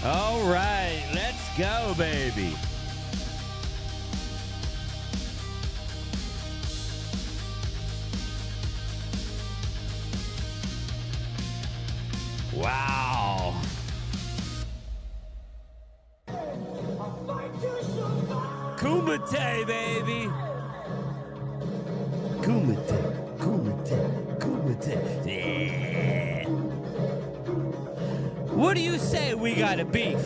All right, let's go, baby. Wow. Kumite, baby. Kumite, kumite, kumite. Yeah. What do you say we got a beef?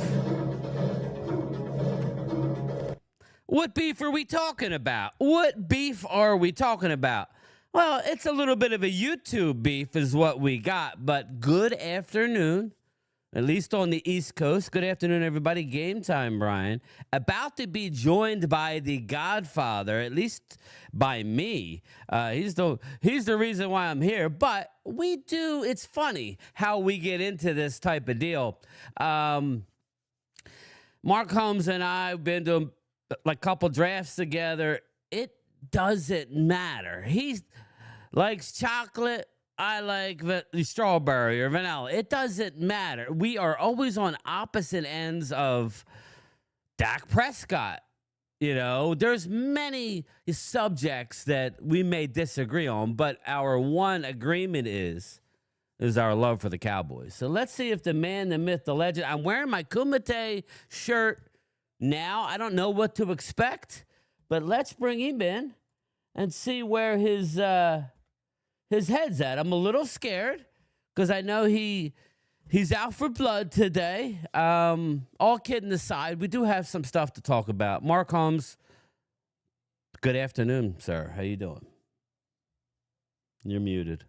What beef are we talking about? What beef are we talking about? Well, it's a little bit of a YouTube beef is what we got, but good afternoon, at least on the East Coast. Good afternoon, everybody. Game time, Brian. About to be joined by the Godfather, at least by me. He's the reason why I'm here, but we do, it's funny how we get into this type of deal. Mark Holmes and I have been to like a couple drafts together. It doesn't matter. He likes chocolate. I like the strawberry or vanilla. It doesn't matter. We are always on opposite ends of Dak Prescott. You know, there's many subjects that we may disagree on, but our one agreement is our love for the Cowboys. So let's see if the man, the myth, the legend. I'm wearing my Kumite shirt now. I don't know what to expect, but let's bring him in and see where his head's at. I'm a little scared because I know he's out for blood today. All kidding aside, we do have some stuff to talk about. Mark Holmes, good afternoon, sir. How you doing? You're muted.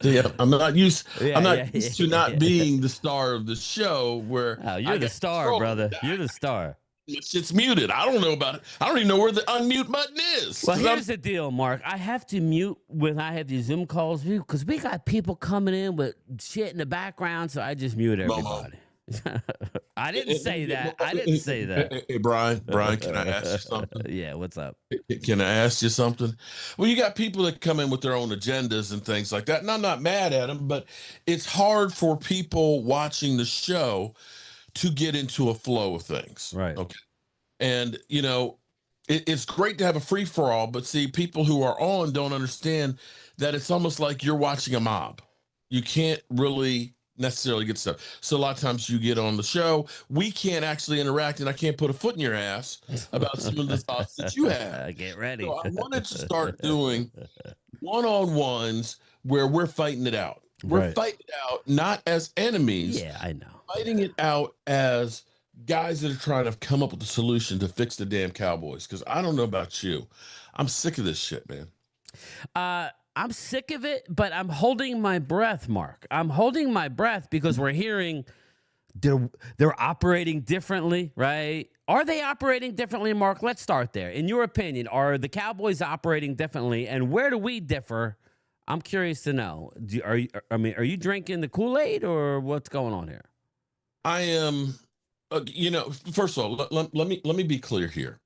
Yeah, I'm not used to not being the star of the show. Where you're the star, brother. You're the star. It's muted. I don't know about it. I don't even know where the unmute button is. Well, here's the deal, Mark. I have to mute when I have these Zoom calls because we got people coming in with shit in the background, so I just mute everybody. I didn't say that. I didn't say that. Hey, Brian, can I ask you something? Yeah, what's up? Can I ask you something? Well, you got people that come in with their own agendas and things like that, and I'm not mad at them, but it's hard for people watching the show to get into a flow of things. Right. Okay. And, you know, it's great to have a free for all, but see, people who are on don't understand that it's almost like you're watching a mob. You can't really necessarily get stuff. So a lot of times you get on the show, we can't actually interact, and I can't put a foot in your ass about some of the thoughts that you have. Get ready. So I wanted to start doing one-on-ones where we're fighting it out. We're fighting it out not as enemies. Yeah, I know. Fighting it out as guys that are trying to come up with a solution to fix the damn Cowboys. Because I don't know about you. I'm sick of this shit, man. I'm sick of it, but I'm holding my breath, Mark. I'm holding my breath because we're hearing they're operating differently, right? Are they operating differently, Mark? Let's start there. In your opinion, are the Cowboys operating differently, and where do we differ? I'm curious to know. Are you drinking the Kool-Aid or what's going on here? I am, first of all, let me be clear here.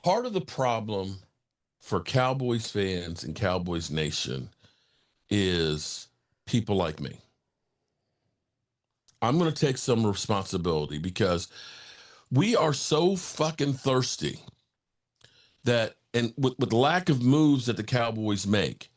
Part of the problem for Cowboys fans and Cowboys Nation is people like me. I'm going to take some responsibility because we are so fucking thirsty that, and with lack of moves that the Cowboys make,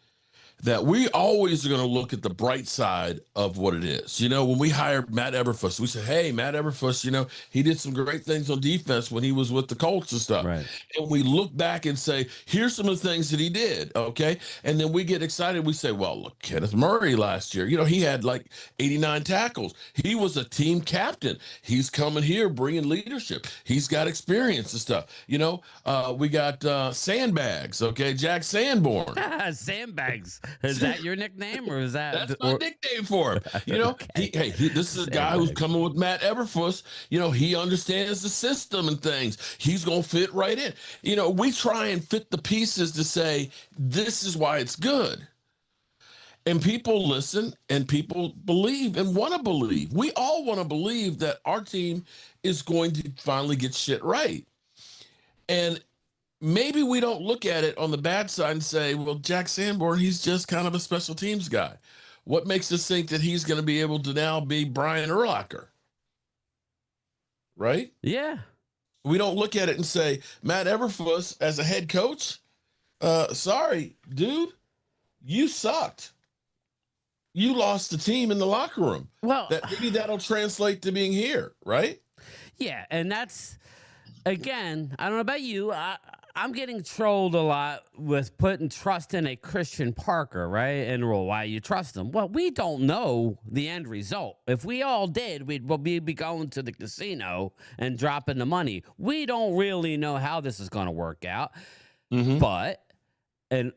that we always are going to look at the bright side of what it is. You know, when we hired Matt Eberflus, we said, hey, Matt Eberflus, you know, he did some great things on defense when he was with the Colts and stuff. Right. And we look back and say, here's some of the things that he did, okay? And then we get excited. We say, well, look, Kenneth Murray last year, you know, he had like 89 tackles. He was a team captain. He's coming here bringing leadership. He's got experience and stuff. You know, we got Sandbags, okay? Jack Sanborn. Sandbags. Is that your nickname, or is that? That's my nickname for him. You know, okay. This is a guy who's coming with Matt Eberflus. You know, he understands the system and things. He's going to fit right in. You know, we try and fit the pieces to say, this is why it's good. And people listen and people believe and want to believe. We all want to believe that our team is going to finally get shit right. And maybe we don't look at it on the bad side and say, well, Jack Sanborn, he's just kind of a special teams guy. What makes us think that he's going to be able to now be Brian Urlacher? Right? Yeah. We don't look at it and say, Matt Eberflus as a head coach, sorry, dude, you sucked. You lost the team in the locker room. Well, That maybe that'll translate to being here, right? yeah, and that's, again, I don't know about you. I'm getting trolled a lot with putting trust in a Christian Parker, right? And, well, why you trust him? Well, we don't know the end result. If we all did, we'd be going to the casino and dropping the money. We don't really know how this is going to work out. Mm-hmm. But, and,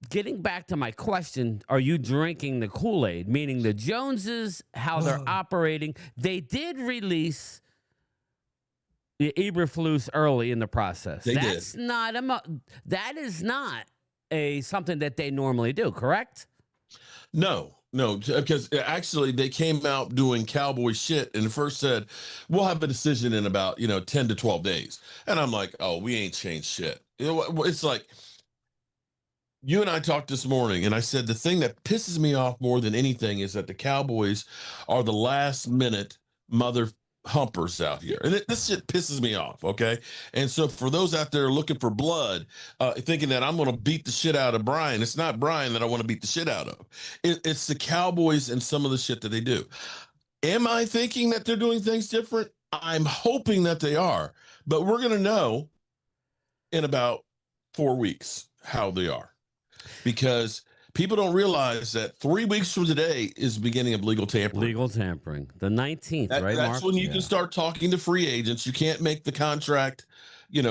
getting back to my question, are you drinking the Kool-Aid? Meaning the Joneses, how they're operating. They did release the Eberflus early in the process. That's did. That is not something that they normally do, correct? No, because actually they came out doing cowboy shit and first said, we'll have a decision in about, 10 to 12 days. And I'm like, oh, we ain't changed shit. It's like, you and I talked this morning, and I said the thing that pisses me off more than anything is that the Cowboys are the last minute mother humpers out here. And this shit pisses me off, okay? And so for those out there looking for blood, thinking that I'm going to beat the shit out of Brian, it's not Brian that I want to beat the shit out of. It's the Cowboys and some of the shit that they do. Am I thinking that they're doing things different? I'm hoping that they are. But we're going to know in about 4 weeks how they are. Because people don't realize that 3 weeks from today is the beginning of legal tampering. Legal tampering. The 19th, right, That's Mark? when you can start talking to free agents. You can't make the contract,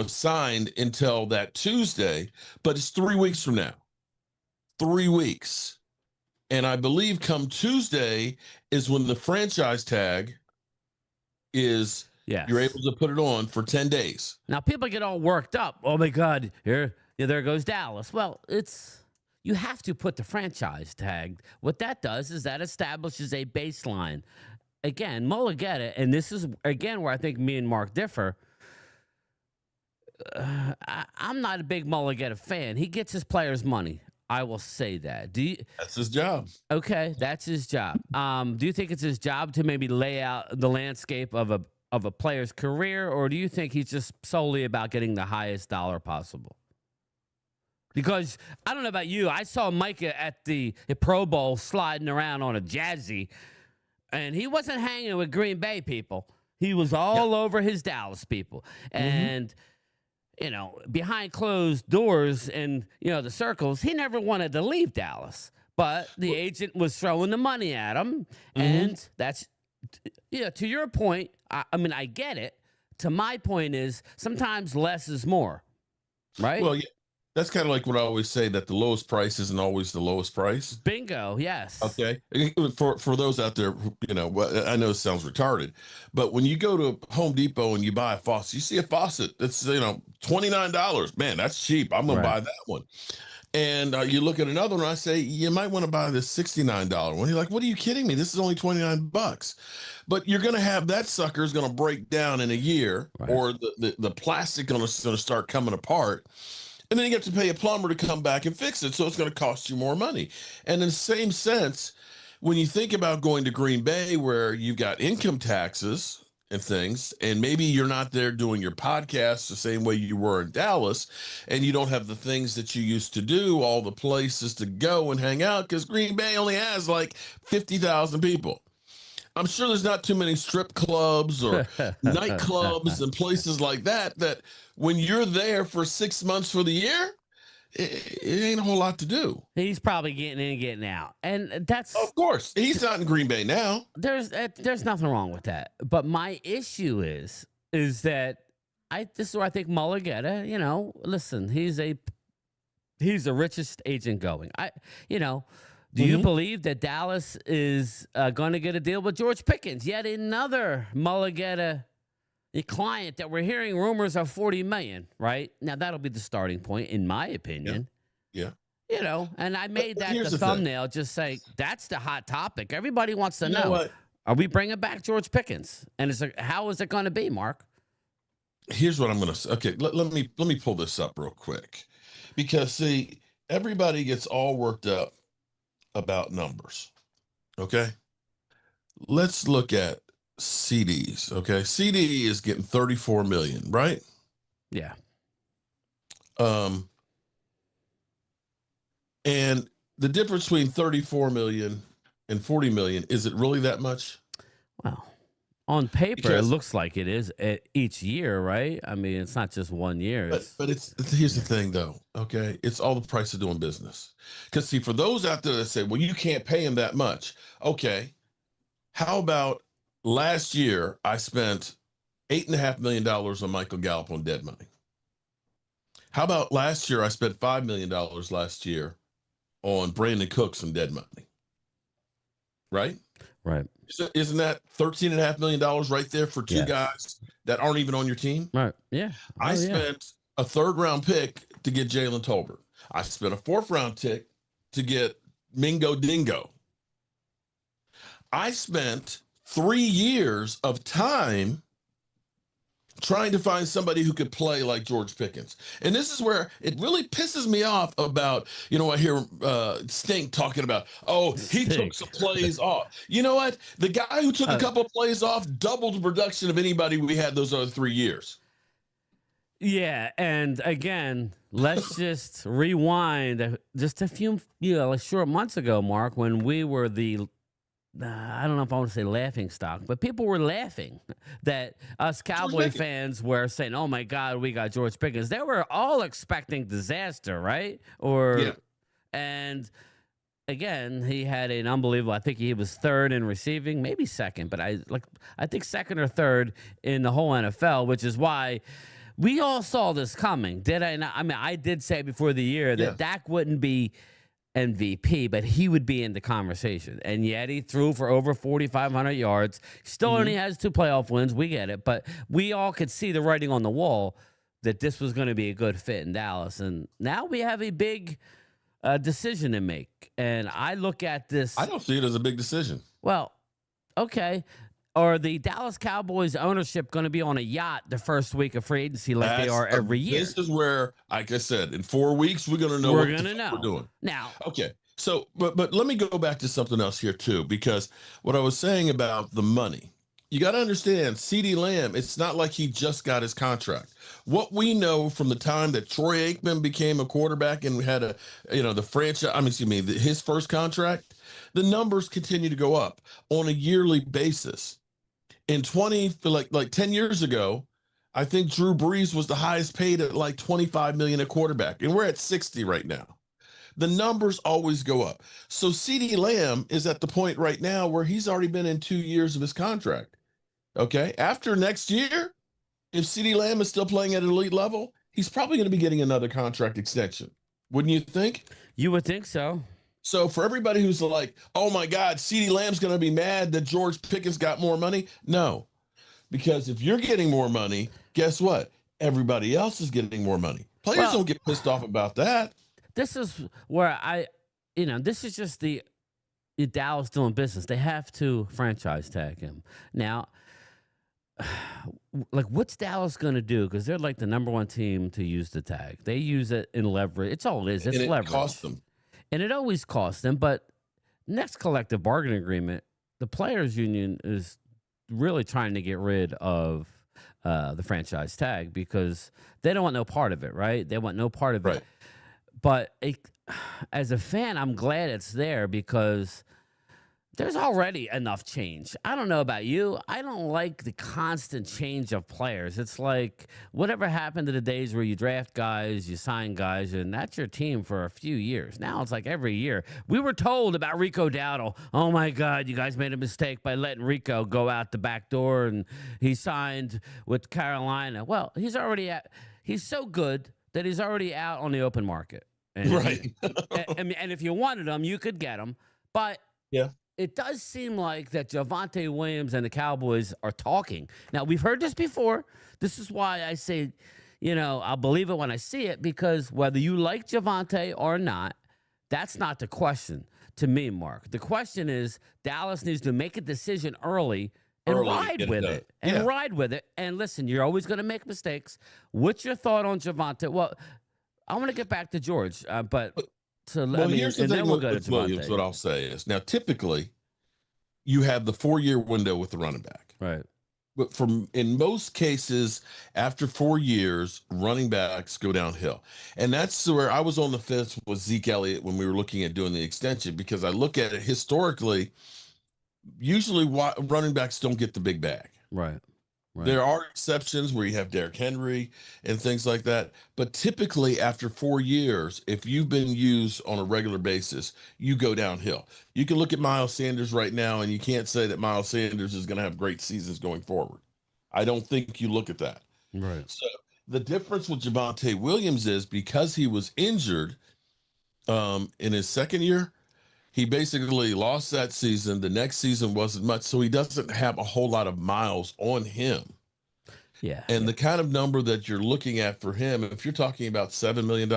signed until that Tuesday, but it's 3 weeks from now. 3 weeks. And I believe come Tuesday is when the franchise tag is, you're able to put it on for 10 days. Now, people get all worked up. Oh, my God, there goes Dallas. Well, you have to put the franchise tag. What that does is that establishes a baseline. Again, Mulligetta, and this is, again, where I think me and Mark differ. I'm not a big Mulligetta fan. He gets his players' money. I will say that. That's his job. Okay, that's his job. Do you think it's his job to maybe lay out the landscape of a player's career, or do you think he's just solely about getting the highest dollar possible? Because I don't know about you, I saw Micah at the Pro Bowl sliding around on a Jazzy, and he wasn't hanging with Green Bay people. He was all over his Dallas people. And, behind closed doors and, the circles, he never wanted to leave Dallas. But the agent was throwing the money at him, and that's, to your point, I get it. To my point is sometimes less is more, right? Well, yeah. That's kind of like what I always say, that the lowest price isn't always the lowest price. Bingo, yes. Okay. For those out there, I know it sounds retarded, but when you go to Home Depot and you buy a faucet, you see a faucet that's, $29. Man, that's cheap. I'm going to buy that one. And you look at another one, I say, you might want to buy this $69 one. You're like, what are you kidding me? This is only $29. But you're going to have that sucker is going to break down in a year, or the plastic going to start coming apart. And then you have to pay a plumber to come back and fix it. So it's going to cost you more money. And in the same sense, when you think about going to Green Bay, where you've got income taxes and things, and maybe you're not there doing your podcast the same way you were in Dallas, and you don't have the things that you used to do, all the places to go and hang out, because Green Bay only has like 50,000 people. I'm sure there's not too many strip clubs or nightclubs and places like that when you're there for 6 months for the year, it ain't a whole lot to do. He's probably getting in and getting out. And that's... Of course. He's not in Green Bay now. There's nothing wrong with that. But my issue is that this is where I think Mulligetta, listen, he's the richest agent going. Do you believe that Dallas is going to get a deal with George Pickens? Yet another Mulligetta client that we're hearing rumors of $40 million, right? Now, that'll be the starting point, in my opinion. Yeah. And I made that the thumbnail, just saying that's the hot topic. Everybody wants to know, are we bringing back George Pickens? And how is it going to be, Mark? Here's what I'm going to say. Okay, let me pull this up real quick. Because, see, everybody gets all worked up about numbers. Okay. Let's look at CDs. Okay. CD is getting 34 million, right? Yeah. Um, and the difference between 34 million and 40 million, is it really that much? Well, on paper, it Because looks like it is each year, right? I mean, it's not just 1 year. but here's the Yeah. thing though, okay? It's all the price of doing business. Because see, for those out there that say, well, you can't pay him that much. Okay. How about last year I spent $8.5 million on Michael Gallup on dead money? How about last year I spent $5 million last year on Brandon Cooks and dead money? Right? Right. Isn't that $13.5 million right there for two Yes. guys that aren't even on your team? Right. Yeah. I Oh, yeah. spent a third round pick to get Jalen Tolbert. I spent a fourth round pick to get Mingo Dingo. I spent 3 years of time trying to find somebody who could play like George Pickens. And this is where it really pisses me off about, I hear Stink talking about, oh, he took some plays off. You know what? The guy who took a couple of plays off doubled the production of anybody we had those other 3 years. Yeah, and again, let's just rewind just a few, like short months ago, Mark, when we were I don't know if I want to say laughing stock, but people were laughing that us Cowboy fans were saying, "Oh my God, we got George Pickens." They were all expecting disaster, right? And again, he had an unbelievable. I think he was third in receiving, maybe second, but I think second or third in the whole NFL, which is why. We all saw this coming, did I not? I mean, I did say before the year that Dak wouldn't be MVP, but he would be in the conversation. And yet he threw for over 4,500 yards. Still only has 2 playoff wins. We get it. But we all could see the writing on the wall that this was going to be a good fit in Dallas. And now we have a big decision to make. And I look at this. I don't see it as a big decision. Well, okay. Are the Dallas Cowboys ownership going to be on a yacht the first week of free agency like they are every year? This is where, like I said, in 4 weeks, we're going to know what we're doing. Now, okay. So, but let me go back to something else here too, because what I was saying about the money, you got to understand, CeeDee Lamb, it's not like he just got his contract. What we know from the time that Troy Aikman became a quarterback and we had the franchise, his first contract, the numbers continue to go up on a yearly basis. In 10 years ago, I think Drew Brees was the highest paid at like 25 million a quarterback, and we're at 60 right now. The numbers always go up. So CeeDee Lamb is at the point right now where he's already been in 2 years of his contract. Okay. After next year, if CeeDee Lamb is still playing at an elite level, he's probably going to be getting another contract extension. Wouldn't you think? You would think so. So for everybody who's like, oh my God, CeeDee Lamb's going to be mad that George Pickens got more money. No, because if you're getting more money, guess what? Everybody else is getting more money. Players don't get pissed off about that. This is where this is just the Dallas doing business. They have to franchise tag him. Now, like, what's Dallas going to do? Because they're like the number 1 team to use the tag. They use it in leverage. It's all it is. It's leverage. It costs them. And it always costs them, but next collective bargaining agreement, the players' union is really trying to get rid of the franchise tag because they don't want no part of it, right? They want no part of it. But as a fan, I'm glad it's there because there's already enough change. I don't know about you. I don't like the constant change of players. It's like whatever happened to the days where you draft guys, you sign guys, and that's your team for a few years. Now it's like every year. We were told about Rico Dowdle. Oh, my God, you guys made a mistake by letting Rico go out the back door, and he signed with Carolina. Well, he's so good that he's already out on the open market. And and if you wanted him, you could get him. But it does seem like that Javonte Williams and the Cowboys are talking. Now, we've heard this before. This is why I say, I'll believe it when I see it, because whether you like Javonte or not, that's not the question to me, Mark. The question is Dallas needs to make a decision early and ride with it. Ride with it. And listen, you're always going to make mistakes. What's your thought on Javonte? Well, I want to get back to George, but So I Well, mean, here's the and then thing we'll go to with Williams. What Javonte. I'll say is now typically you have the 4-year window with the running back. Right. But in most cases, after 4 years, running backs go downhill. And that's where I was on the fence with Zeke Elliott when we were looking at doing the extension, because I look at it historically, usually running backs don't get the big bag. Right. Right. There are exceptions where you have Derrick Henry and things like that. But typically, after 4 years, if you've been used on a regular basis, you go downhill. You can look at Miles Sanders right now, and you can't say that Miles Sanders is going to have great seasons going forward. I don't think you look at that. Right. So the difference with Javonte Williams is because he was injured in his second year, he basically lost that season. The next season wasn't much, so he doesn't have a whole lot of miles on him. Yeah. And the kind of number that you're looking at for him, if you're talking about $7 million,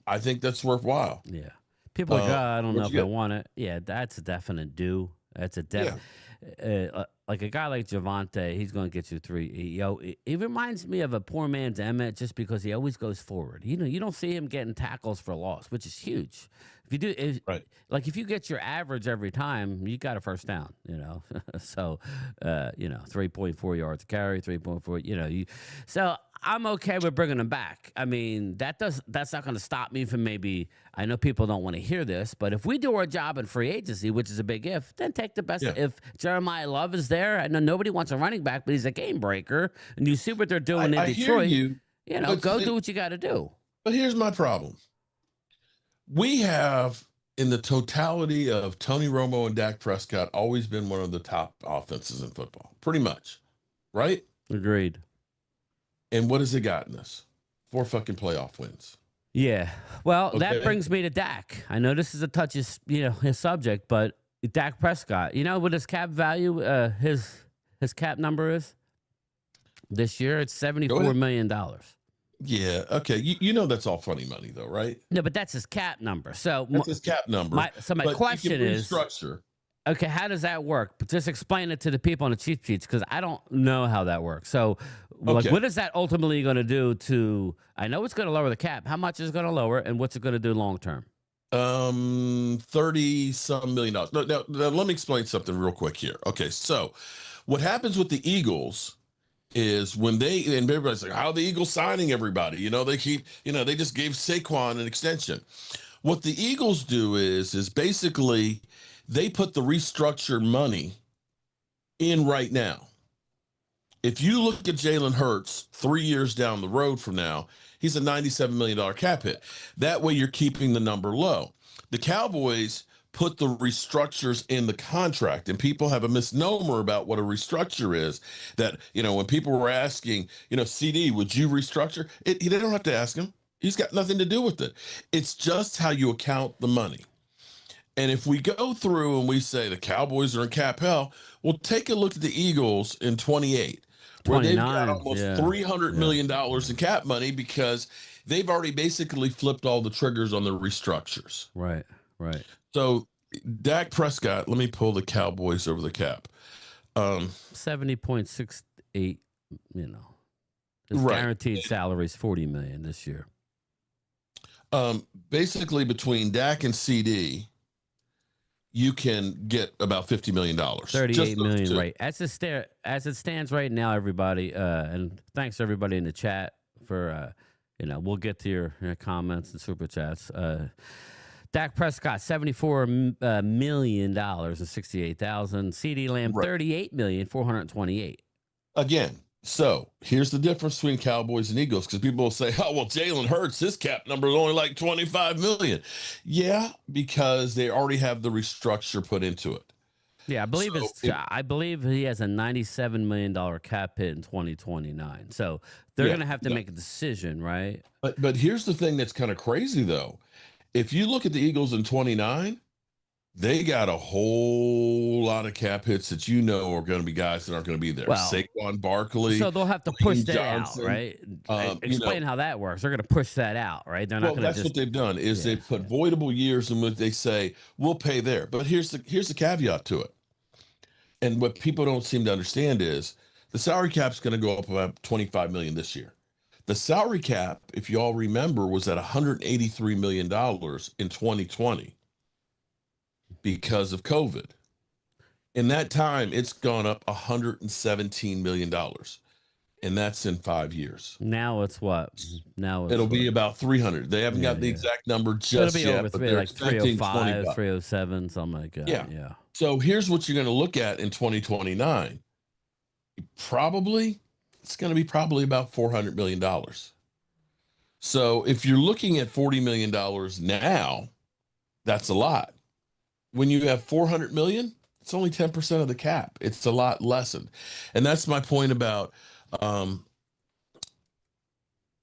I think that's worthwhile. Yeah. People are like, I don't know if I want it. Yeah, that's a definite do. That's a like a guy like Javonte, he's going to get you three. It reminds me of a poor man's Emmett just because he always goes forward. You don't see him getting tackles for loss, which is huge. If you do, like if you get your average every time, you got a first down. So 3.4 yards a carry, 3.4. So I'm okay with bringing him back. I mean, that's not going to stop me from maybe. I know people don't want to hear this, but if we do our job in free agency, which is a big if, then take the best. Yeah. If Jeremiah Love is there, I know nobody wants a running back, but he's a game breaker, and you see what they're doing in Detroit. Go do what you got to do. But here's my problem. We have, in the totality of Tony Romo and Dak Prescott, always been one of the top offenses in football, pretty much, right? Agreed. And what has it gotten us? 4 fucking playoff wins. Yeah. Well, that brings me to Dak. I know this is a touchy, his subject, but Dak Prescott, what his cap value, his cap number is this year? It's $74 million. Yeah. Okay. You know that's all funny money, though, right? No, but that's his cap number. So that's his cap number. My question is, structure. Okay, how does that work? But just explain it to the people on the cheat sheets, because I don't know how that works. So, what is that ultimately going to do to? I know it's going to lower the cap. How much is it going to lower, and what's it going to do long term? $30-some million. Now, let me explain something real quick here. Okay, so what happens with the Eagles is when and everybody's like, how are the Eagles signing everybody? They keep, they just gave Saquon an extension. What the Eagles do is basically they put the restructured money in right now. If you look at Jalen Hurts 3 years down the road from now, he's a $97 million cap hit. That way you're keeping the number low. The Cowboys put the restructures in the contract, and people have a misnomer about what a restructure is. That, when people were asking, CD, would you restructure? They don't have to ask him. He's got nothing to do with it. It's just how you account the money. And if we go through and we say the Cowboys are in cap hell, we'll take a look at the Eagles in 28, where they've got almost $300 million in cap money because they've already basically flipped all the triggers on the restructures. Right. So Dak Prescott, let me pull the Cowboys over the cap. 70.68, his guaranteed salary is $40 million this year. Basically between Dak and CD, you can get about $50 million. $38 million, right? As it stands right now, everybody, and thanks everybody in the chat for, we'll get to your comments and super chats. Dak Prescott, $74 million and 68,000. CD Lamb, $38,428,000. Again, so here's the difference between Cowboys and Eagles, because people will say, oh, well, Jalen Hurts, his cap number is only like $25 million. Yeah, because they already have the restructure put into it. Yeah, I believe he has a $97 million cap hit in 2029. So they're going to have to make a decision, right? But here's the thing that's kind of crazy, though. If you look at the Eagles in 29, they got a whole lot of cap hits that are going to be guys that aren't going to be there. Well, Saquon Barkley. So they'll have to push that out, right? Explain how that works. They're going to push that out, right? They're not going to. That's what they've done is they've put voidable years in which they say we'll pay there. But here's the caveat to it. And what people don't seem to understand is the salary cap's going to go up about $25 million this year. The salary cap, if you all remember, was at $183 million in 2020 because of COVID. In that time, it's gone up $117 million, and that's in 5 years. Now it's what? Now it'll be about 300. They haven't got the exact number just be yet, over but three, they're like expecting 305, 307, something like that. Yeah. So here's what you're going to look at in 2029. It's going to be probably about $400 million. So if you're looking at $40 million now, that's a lot. When you have 400 million, it's only 10% of the cap. It's a lot lessened. And that's my point about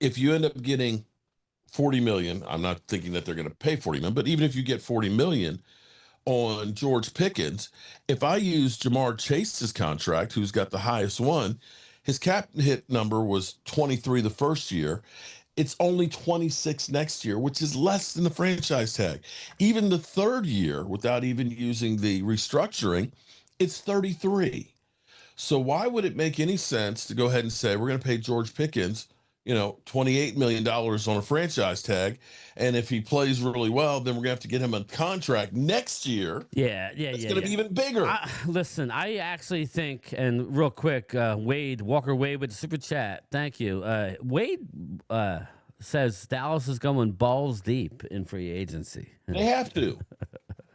if you end up getting 40 million, I'm not thinking that they're going to pay 40 million, but even if you get 40 million on George Pickens, if I use Jamar Chase's contract, who's got the highest one, his cap hit number was 23 the first year. It's only 26 next year, which is less than the franchise tag. Even the third year, without even using the restructuring, it's 33. So why would it make any sense to go ahead and say we're going to pay George Pickens, $28 million on a franchise tag, and if he plays really well, then we're going to have to get him a contract next year. It's going to be even bigger. Listen, I actually think, and real quick, Walker Wade with the super chat. Thank you. Wade says Dallas is going balls deep in free agency. They have to.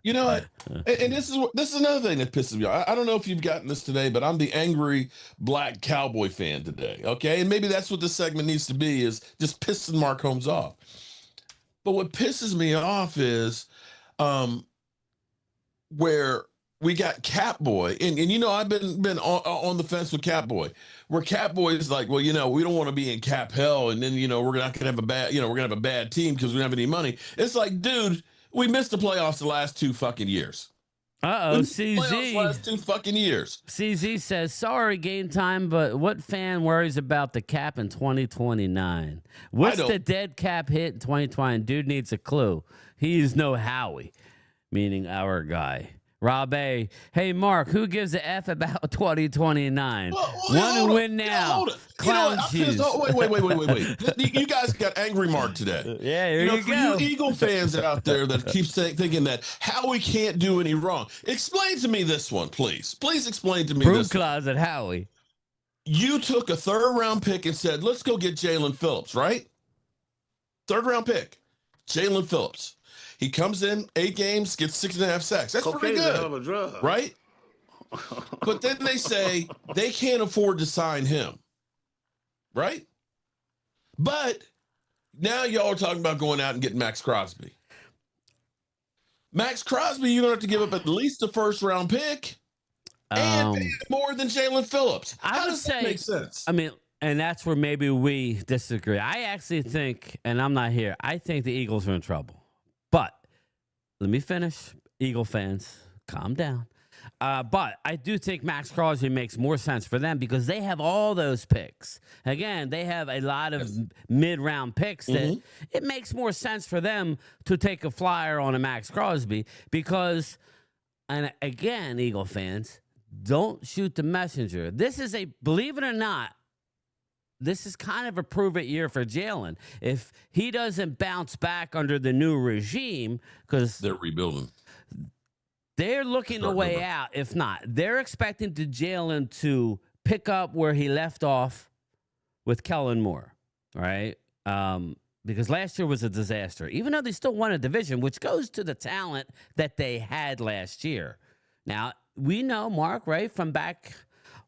You know what? And this is another thing that pisses me off. I don't know if you've gotten this today, but I'm the angry black Cowboy fan today. Okay, and maybe that's what this segment needs to be, is just pissing Mark Holmes off. But what pisses me off is where we got Catboy, and I've been on the fence with Catboy, where Catboy is like, well, we don't want to be in cap hell, and then we're not gonna have a bad, we're gonna have a bad team because we don't have any money. It's like, dude, we missed the playoffs the last 2 fucking years. CZ. Last 2 fucking years. CZ says, sorry, game time, but what fan worries about the cap in 2029? What's the dead cap hit in 2020? Dude needs a clue. He's no Howie, meaning our guy. Rob A. Hey, Mark, who gives a F about 2029? Want to win now. Clown shoes. Wait. You guys got angry Mark today. Yeah, here you go. You Eagle fans out there that keep thinking that Howie can't do any wrong. Explain to me this one, please. Please explain to me Broom this closet Howie. You took a 3rd round pick and said, let's go get Jalen Phillips, right? 3rd round pick, Jalen Phillips. He comes in 8 games, gets 6.5 sacks. That's pretty good, right? But then they say they can't afford to sign him, right? But now y'all are talking about going out and getting Max Crosby. Max Crosby, you're going to have to give up at least a 1st round pick and pay more than Jalen Phillips. How does that make sense? I mean, and that's where maybe we disagree. I actually think, and I'm not here, I think the Eagles are in trouble. But let me finish. Eagle fans, calm down. But I do think Max Crosby makes more sense for them because they have all those picks. Again, they have a lot of mid-round picks that it makes more sense for them to take a flyer on a Max Crosby because, and again, Eagle fans, don't shoot the messenger. This is believe it or not, this is kind of a prove-it year for Jalen. If he doesn't bounce back under the new regime, because they're rebuilding, they're looking a way out. If not, they're expecting Jalen to pick up where he left off with Kellen Moore, right? Because last year was a disaster, even though they still won a division, which goes to the talent that they had last year. Now, we know, Mark, right, from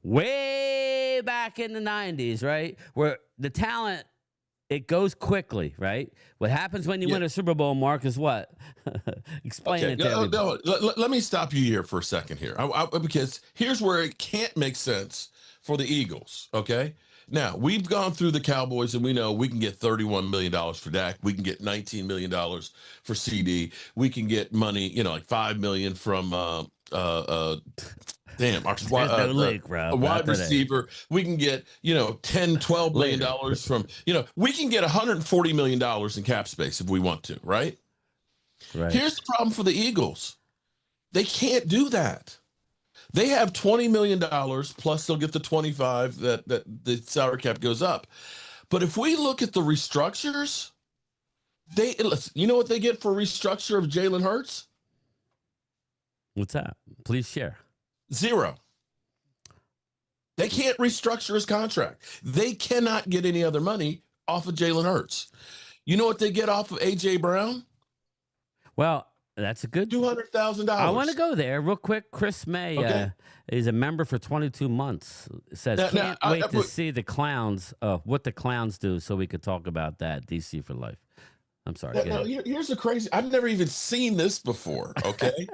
way back in the 90s, right? Where the talent, it goes quickly, right? What happens when you win a Super Bowl, Mark, is what? Explain it to everybody. Let me stop you here for a second here. Because here's where it can't make sense for the Eagles, okay? Now, we've gone through the Cowboys, and we know we can get $31 million for Dak. We can get $19 million for CD. We can get money, like $5 million from a wide receiver. We can get, $10, $12 million from, we can get $140 million in cap space if we want to, right? Here's the problem for the Eagles. They can't do that. They have $20 million plus they'll get the 25 that the salary cap goes up. But if we look at the restructures, you know what they get for restructure of Jalen Hurts? What's that? Please share. 0. They can't restructure his contract. They cannot get any other money off of Jalen Hurts. You know what they get off of A.J. Brown? Well, that's a good $200,000. I want to go there real quick. Chris May is a member for 22 months. Says can't wait to see the clowns. What the clowns do, so we could talk about that. DC for life. I'm sorry. Here's the crazy. I've never even seen this before. Okay,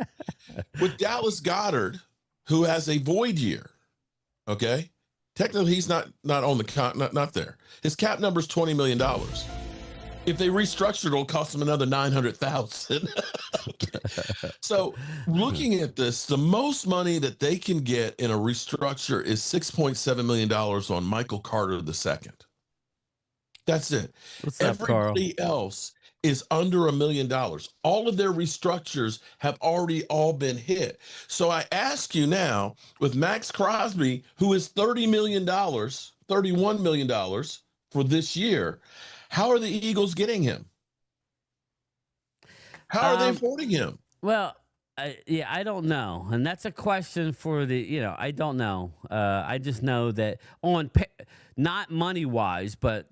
with Dallas Goedert, who has a void year. Okay, technically he's not on the not there. His cap number is $20 million. If they restructure, it'll cost them another $900,000. So, looking at this, the most money that they can get in a restructure is $6.7 million on Michael Carter II. That's it. What's up, Carl? Everybody else is under $1 million. All of their restructures have already all been hit. So I ask you now, with Max Crosby, who is $31 million for this year, how are the Eagles getting him? How are they affording him? Well, I don't know. And that's a question for I don't know. I just know that not money-wise, but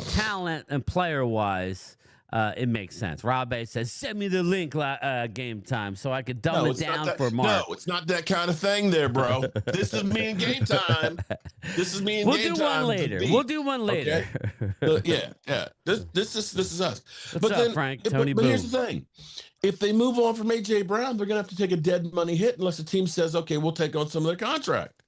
talent and player-wise, it makes sense. Rob A says, send me the link game time so I could dumb it down for Mark. No, it's not that kind of thing there, bro. This is me in game time. This is me in game time. We'll do one later. Okay? Yeah. This is us. What's up, Frank? Tony but Boom. Here's the thing. If they move on from A.J. Brown, they're going to have to take a dead money hit unless the team says, okay, we'll take on some of their contract.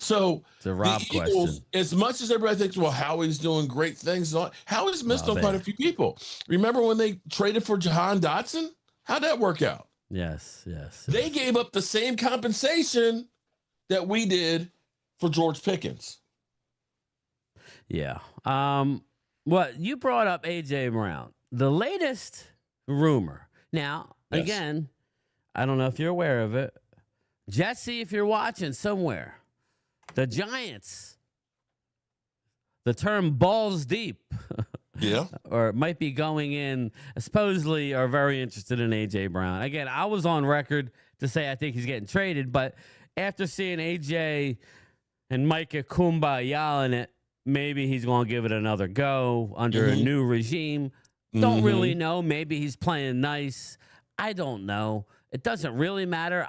So it's a Rob the Eagles, question. as much as everybody thinks, well, Howie's doing great things, Howie's missed on quite a few people. Remember when they traded for Jahan Dotson? How'd that work out? Yes. They gave up the same compensation that we did for George Pickens. Yeah. What you brought up, A.J. Brown, the latest rumor. Now, again, I don't know if you're aware of it. Jesse, if you're watching somewhere, the Giants, the term balls deep, or might be going in, supposedly are very interested in A.J. Brown. Again, I was on record to say I think he's getting traded, but after seeing A.J. and Micah yelling it, maybe he's going to give it another go under a new regime. Don't really know. Maybe he's playing nice. I don't know. It doesn't really matter.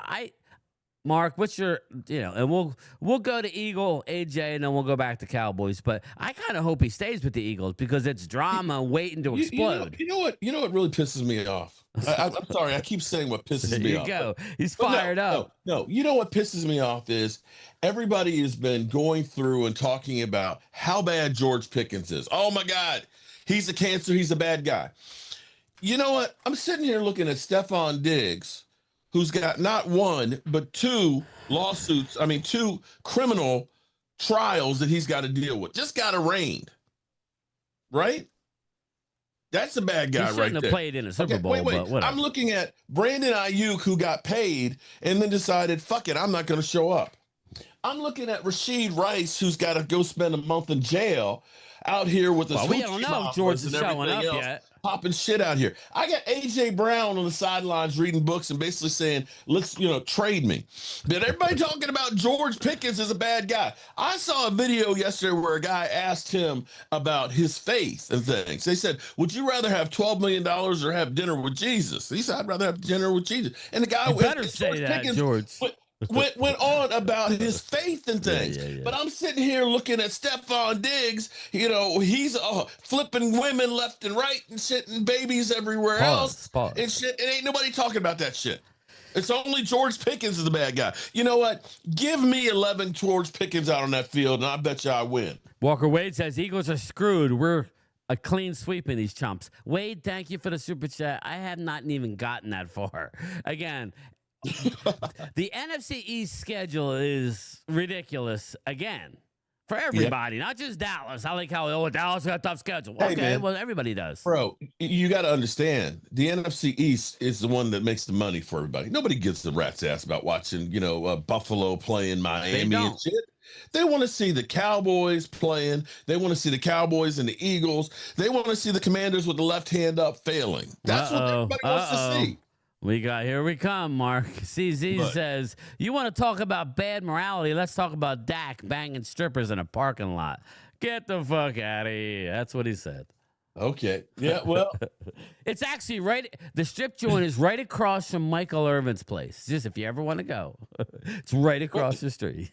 Mark, what's your, and we'll go to Eagle, AJ, and then we'll go back to Cowboys. But I kind of hope he stays with the Eagles because it's drama waiting to explode. You know what really pisses me off? I'm sorry, I keep saying what pisses me off. There you go. He's fired up. No, you know what pisses me off is everybody has been going through and talking about how bad George Pickens is. Oh my God, he's a cancer. He's a bad guy. You know what? I'm sitting here looking at Stephon Diggs, who's got not one, but two criminal trials that he's got to deal with. Just got arraigned, right? That's a bad guy right there. He shouldn't have played in a Super Bowl, wait. but whatever. I'm looking at Brandon Ayuk, who got paid and then decided, fuck it, I'm not going to show up. I'm looking at Rashid Rice, who's got to go spend a month in jail out here with his we don't know if George is showing up yet. Popping shit out here. I got A.J. Brown on the sidelines reading books and basically saying, let's, trade me. But everybody talking about George Pickens as a bad guy. I saw a video yesterday where a guy asked him about his faith and things. They said, would you rather have $12 million or have dinner with Jesus? He said, I'd rather have dinner with Jesus. And the guy George went on about his faith and things. Yeah. But I'm sitting here looking at Stephon Diggs. He's flipping women left and right and shit and babies everywhere else and shit. And ain't nobody talking about that shit. It's only George Pickens is the bad guy. You know what? Give me 11 George Pickens out on that field, and I bet you I win. Walker Wade says Eagles are screwed. We're a clean sweep in these chumps. Wade, thank you for the super chat. I have not even gotten that far. Again, the NFC East schedule is ridiculous again for everybody, not just Dallas. I like how Dallas got a tough schedule. Hey, okay, man, well, everybody does. Bro, you got to understand, the NFC East is the one that makes the money for everybody. Nobody gives the rat's ass about watching, Buffalo playing Miami and shit. They want to see the Cowboys playing. They want to see the Cowboys and the Eagles. They want to see the Commanders with the left hand up failing. That's what everybody wants to see. Here we come, Mark. CZ says, you want to talk about bad morality? Let's talk about Dak banging strippers in a parking lot. Get the fuck out of here. That's what he said. Okay. Yeah, well. It's actually right. The strip joint is right across from Michael Irvin's place. Just if you ever want to go. It's right across the street.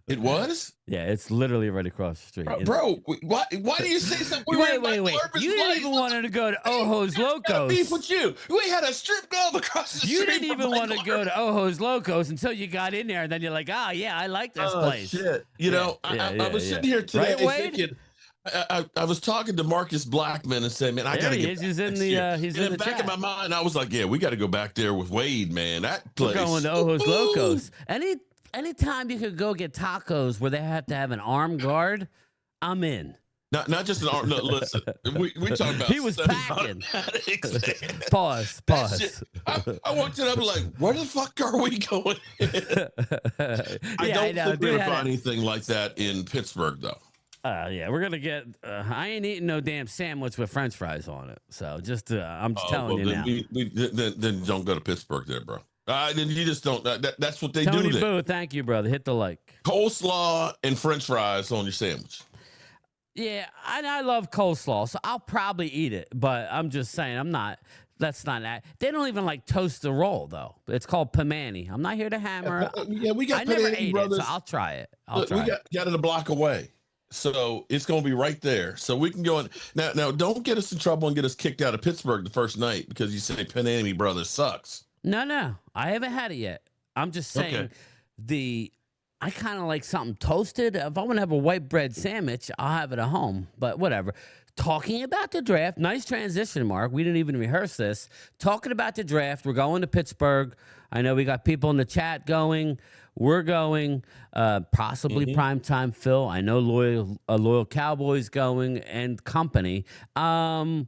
It was? Yeah, it's literally right across the street. Bro, why do you say something? Wait. You didn't even want to go to Ojos Locos. Beef with you. We had a strip club across the street. You didn't even want to go to Ojos Locos until you got in there, and then you're like, yeah, I like this place. Shit. You know, I was sitting here today thinking, I was talking to Marcus Blackman and saying, man, I got to get he's in the back chat. of my mind, I was like, yeah, we got to go back there with Wade, man. That place. We're going to Ojos Locos. Anytime you could go get tacos where they have to have an armed guard, I'm in. Not just an arm. No, listen, we talking about. He was packing. Pause. I walked in. I'm like, where the fuck are we going? I don't think we're gonna find anything like that in Pittsburgh, though. Yeah, we're gonna get. I ain't eating no damn sandwich with French fries on it. So just, I'm just telling you now. Then don't go to Pittsburgh, there, bro. Then you just don't. That's what they Tony do. Boo, thank you, brother. Hit the like. Coleslaw and French fries on your sandwich. Yeah, I love coleslaw, so I'll probably eat it. But I'm just saying, I'm not. That's not that. They don't even like toast the roll though. It's called pamani. I'm not here to hammer. Yeah, we got. I never ate it, so I'll try it. We got it a block away. So it's going to be right there. So we can go in. Now, don't get us in trouble and get us kicked out of Pittsburgh the first night because you say Panini Brothers sucks. No. I haven't had it yet. I'm just saying I kind of like something toasted. If I want to have a white bread sandwich, I'll have it at home. But whatever. Talking about the draft. Nice transition, Mark. We didn't even rehearse this. Talking about the draft. We're going to Pittsburgh. I know we got people in the chat going. We're going, possibly primetime Phil. I know loyal Cowboys going and company. My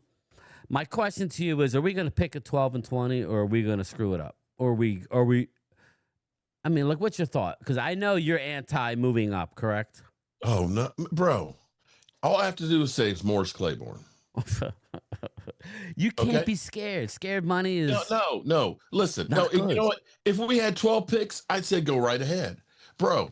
question to you is: are we going to pick a 12 and 20, or are we going to screw it up? Or we? I mean, like, what's your thought? Because I know you're anti moving up, correct? Oh no, bro! All I have to do is say it's Morris Claiborne. You can't be scared. Scared money is no. Listen, you know what? If we had 12 picks, I'd say go right ahead, bro.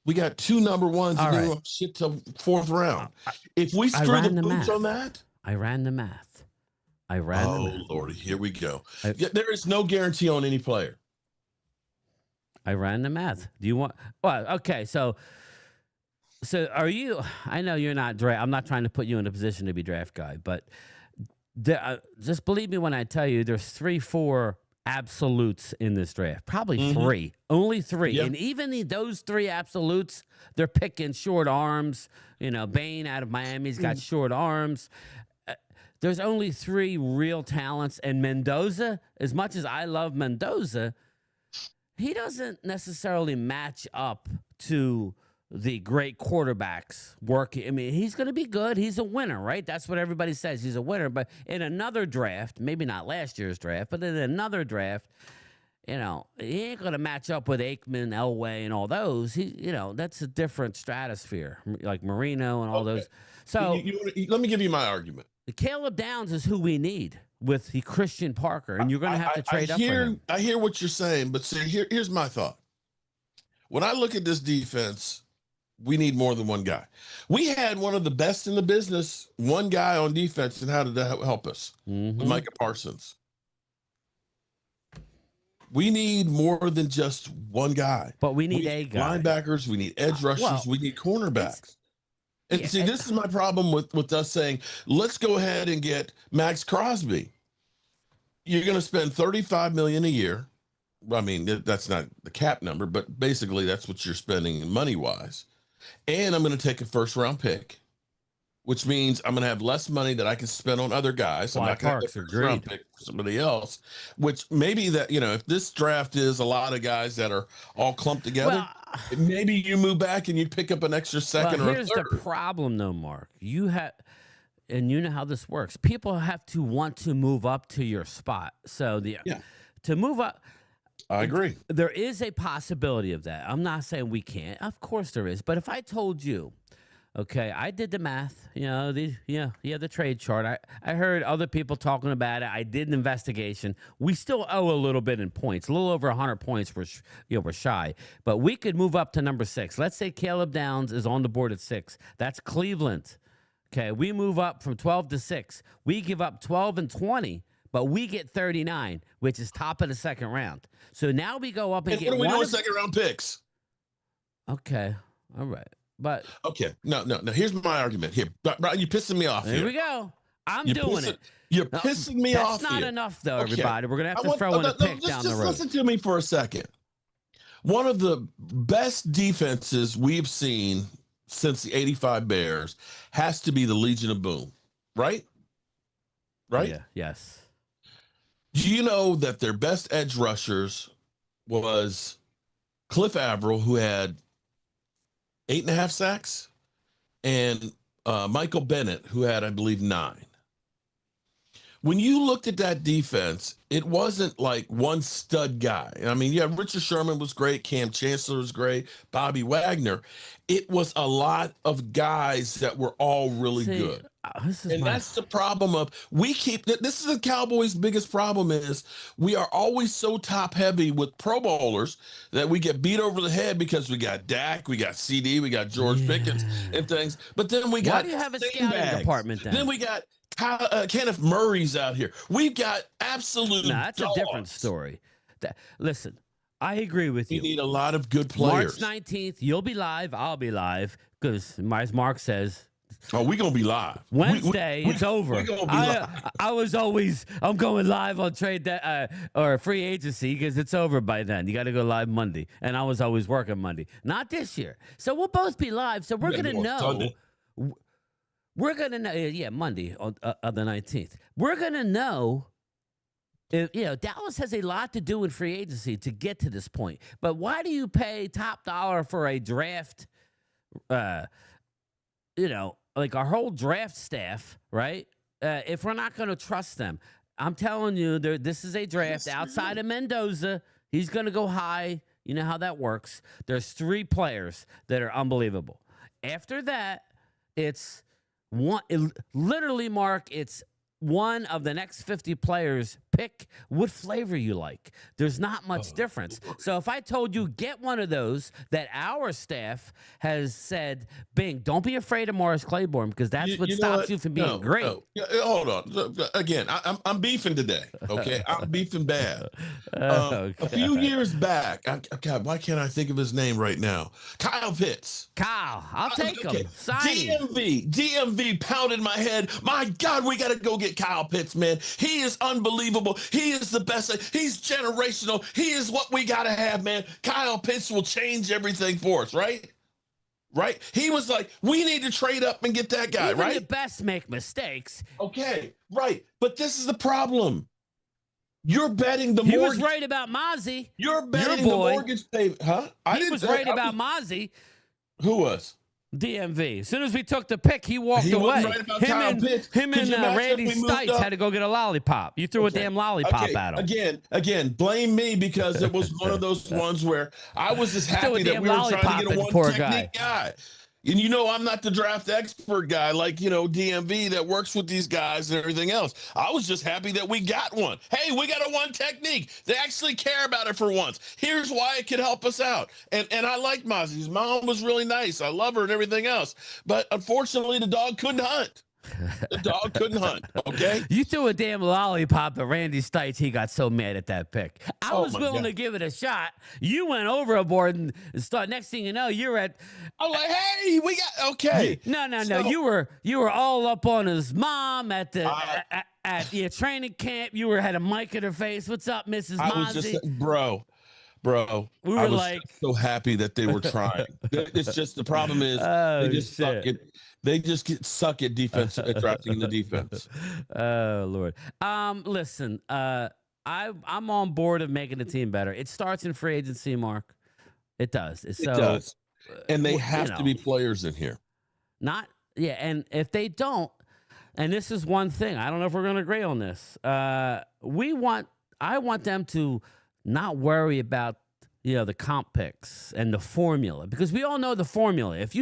We got 2 number ones and then shit to fourth round. If we screw the boots on that, I ran the math. Oh Lordy, here we go. There is no guarantee on any player. I ran the math. Do you want? Well, okay, so are you? I know you're not draft. I'm not trying to put you in a position to be draft guy, but just believe me when I tell you, there's 3-4 absolutes in this draft. Probably 3, only 3, and even those 3 absolutes, they're picking short arms. You know, Bain out of Miami's got short arms. There's only 3 real talents, and Mendoza. As much as I love Mendoza, he doesn't necessarily match up to the great quarterbacks working. I mean, he's going to be good. He's a winner, right? That's what everybody says. He's a winner. But in another draft, maybe not last year's draft, but in another draft, you know, he ain't going to match up with Aikman, Elway, and all those. That's a different stratosphere, like Marino and all those. So let me give you my argument. Caleb Downs is who we need with Christian Parker, and you're going to have to trade up for him. I hear what you're saying, but see, here's my thought. When I look at this defense, we need more than one guy. We had one of the best in the business, one guy on defense, and how did that help us? Micah Parsons. We need more than just one guy. But we need a guy. Linebackers, we need edge rushers, we need cornerbacks. And see, this is my problem with us saying, let's go ahead and get Max Crosby. You're going to spend $35 million a year. I mean, that's not the cap number, but basically that's what you're spending money-wise. And I'm going to take a first-round pick, which means I'm going to have less money that I can spend on other guys. I'm not going to have a first-round pick for somebody else, which maybe that, if this draft is a lot of guys that are all clumped together, maybe you move back and you pick up an extra second or a third. Here's the problem, though, Mark. And you know how this works. People have to want to move up to your spot. So to move up, I agree. There is a possibility of that. I'm not saying we can't. Of course there is. But if I told you, okay, I did the math, the trade chart. I heard other people talking about it. I did an investigation. We still owe a little bit in points, a little over 100 points. We're shy, but we could move up to number 6. Let's say Caleb Downs is on the board at 6. That's Cleveland. Okay, we move up from 12 to 6. We give up 12 and 20. But we get 39, which is top of the second round. So now we go up and get what are we doing second round picks? Okay. All right. But okay. No. Here's my argument. Here, Brian, you're pissing me off. Here we go. You're doing it. You're pissing me off. That's not enough, though, okay. Everybody. We're going to have to throw in a pick down the road. Listen to me for a second. One of the best defenses we've seen since the 85 Bears has to be the Legion of Boom, right? Right? Yeah. Yes. Do you know that their best edge rushers was Cliff Averill, who had 8.5 sacks, and Michael Bennett, who had, I believe, 9. When you looked at that defense, it wasn't like one stud guy. I mean, yeah, Richard Sherman was great. Cam Chancellor was great. Bobby Wagner. It was a lot of guys that were all really good. That's the problem of this is the Cowboys' biggest problem is we are always so top heavy with Pro Bowlers that we get beat over the head because we got Dak, we got CD, we got George Pickens and things. But then we got why do you have a scouting department then we got Kenneth Murray's out here. We've got absolute that's dogs. A different story. Listen, I agree with you. We need a lot of good players. March 19th, you'll be live. I'll be live because, as Mark says, oh, we're going to be live. Wednesday, it's over. We're going to be live. I'm going live on trade or free agency because it's over by then. You got to go live Monday. And I was always working Monday. Not this year. So we'll both be live. So we're going to know. Sunday. We're going to know. Monday on the 19th. We're going to know. Dallas has a lot to do in free agency to get to this point. But why do you pay top dollar for a draft? Like our whole draft staff, right? If we're not going to trust them, I'm telling you, this is a draft outside of Mendoza. He's going to go high. You know how that works. There's 3 players that are unbelievable. After that, it's one. Literally, Mark, it's one of the next 50 players. Pick what flavor you like. There's not much difference. So if I told you get one of those that our staff has said, Bing, don't be afraid of Morris Claiborne because that's what stops you from being great. No. Hold on. Again, I'm beefing today. Okay, I'm beefing bad. A few years back, God, why can't I think of his name right now? Kyle Pitts. Kyle, I'll take him. DMV pounded my head. My God, we got to go get Kyle Pitts, man. He is unbelievable. He is the best. He's generational. He is what we got to have, man. Kyle Pitts will change everything for us, right? Right? He was like, we need to trade up and get that guy, Even right? the best make mistakes. Okay, right. But this is the problem. You're betting the mortgage. He was right about Mozzie. You're betting the mortgage payment. Huh? He was right about Mozzie. Who was? DMV. As soon as we took the pick, he walked away. Right about him and Randy Stites had to go get a lollipop. You threw a damn lollipop at him. Again, blame me because it was one of those ones where I was just happy that we were trying to get a one technique guy. And I'm not the draft expert guy like, DMV that works with these guys and everything else. I was just happy that we got one. Hey, we got a one technique. They actually care about it for once. Here's why it could help us out. And I like Mozzie. His mom was really nice. I love her and everything else. But unfortunately, the dog couldn't hunt. The dog couldn't hunt, okay? You threw a damn lollipop at Randy Stites. He got so mad at that pick. I was willing to give it a shot. You went overboard and start. Next thing you know, you're at. I'm like, hey, we got okay. No. You were all up on his mom at the at your training camp. You had a mic in her face. What's up, Mrs. Mozzie? I was just, bro. We were like so happy that they were trying. It's just the problem is they just suck it. They just suck at defense at drafting the defense. Oh Lord. Listen. I'm on board of making the team better. It starts in free agency, Mark. It does. It does. And they have to be players in here. And if they don't, and this is one thing, I don't know if we're going to agree on this. I want them to not worry about the comp picks and the formula, because we all know the formula. If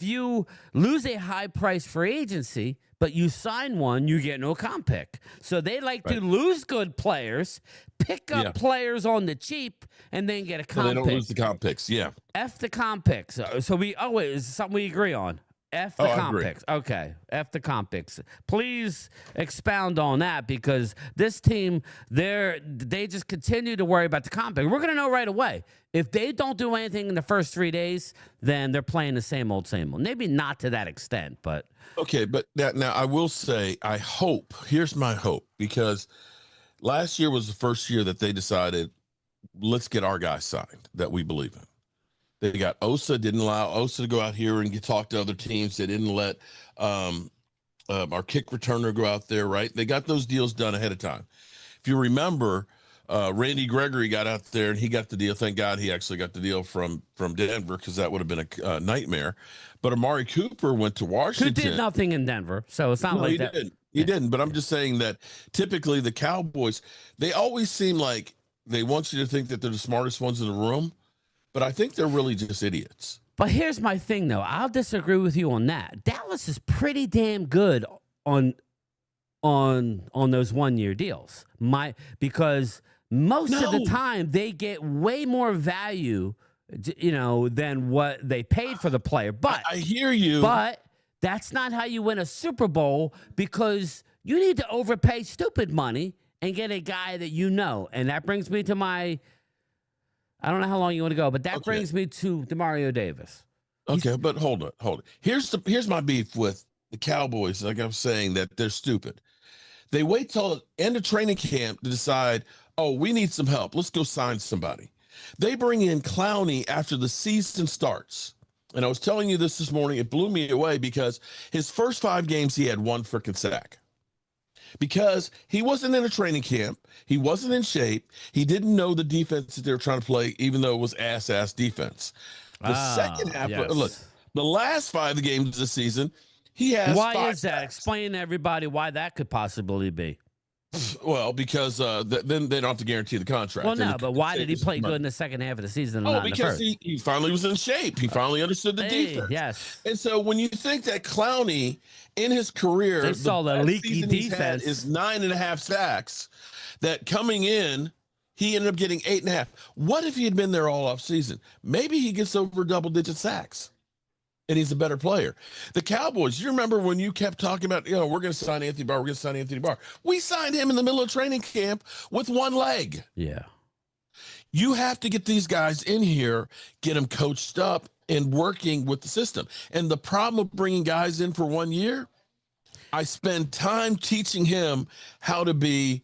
you lose a high price free agency, but you sign one, you get no comp pick. So they like to lose good players, pick up players on the cheap, and then get a comp pick. They don't lose the comp picks. Yeah. F the comp picks. So it's something we agree on. F the comp picks. Okay. F the comp picks. Please expound on that, because this team, they just continue to worry about the comp pick. We're going to know right away. If they don't do anything in the first 3 days, then they're playing the same old, same old. Maybe not to that extent, but. Okay, but now I will say, here's my hope, because last year was the first year that they decided, let's get our guys signed that we believe in. They got Osa, didn't allow Osa to go out here and talk to other teams. They didn't let our kick returner go out there, right? They got those deals done ahead of time. If you remember, Randy Gregory got out there and he got the deal. Thank God he actually got the deal from Denver, because that would have been a nightmare. But Amari Cooper went to Washington. Who did nothing in Denver, so it's not like that. He didn't, but I'm just saying that typically the Cowboys, they always seem like they want you to think that they're the smartest ones in the room, but I think they're really just idiots. But here's my thing, though. I'll disagree with you on that. Dallas is pretty damn good on those 1-year deals. Because most of the time they get way more value, than what they paid for the player. But I hear you. But that's not how you win a Super Bowl, because you need to overpay stupid money and get a guy that you know. And that brings me to I don't know how long you want to go, but that brings me to DeMario Davis. Okay, but hold on. Here's my beef with the Cowboys. Like I'm saying, that they're stupid. They wait till end of training camp to decide, we need some help. Let's go sign somebody. They bring in Clowney after the season starts. And I was telling you this morning, it blew me away, because his first 5 games, he had 1 freaking sack. Because he wasn't in a training camp. He wasn't in shape. He didn't know the defense that they were trying to play, even though it was ass defense. The second half, look, the last 5 games of the season, he has Why 5 is that? sacks. Explain to everybody why that could possibly be. Well, because then they don't have to guarantee the contract. Well, no, but why did he play good in the second half of the season? Because he finally was in shape. He finally understood the defense. Yes. And so when you think that Clowney, in his career, they saw the leaky defense is 9.5 sacks, that coming in, he ended up getting 8.5. What if he had been there all off season? Maybe he gets over double-digit sacks, and he's a better player. The Cowboys, you remember when you kept talking about, we're going to sign Anthony Barr, We signed him in the middle of training camp with 1 leg. Yeah. You have to get these guys in here, get them coached up and working with the system. And the problem of bringing guys in for 1 year, I spend time teaching him how to be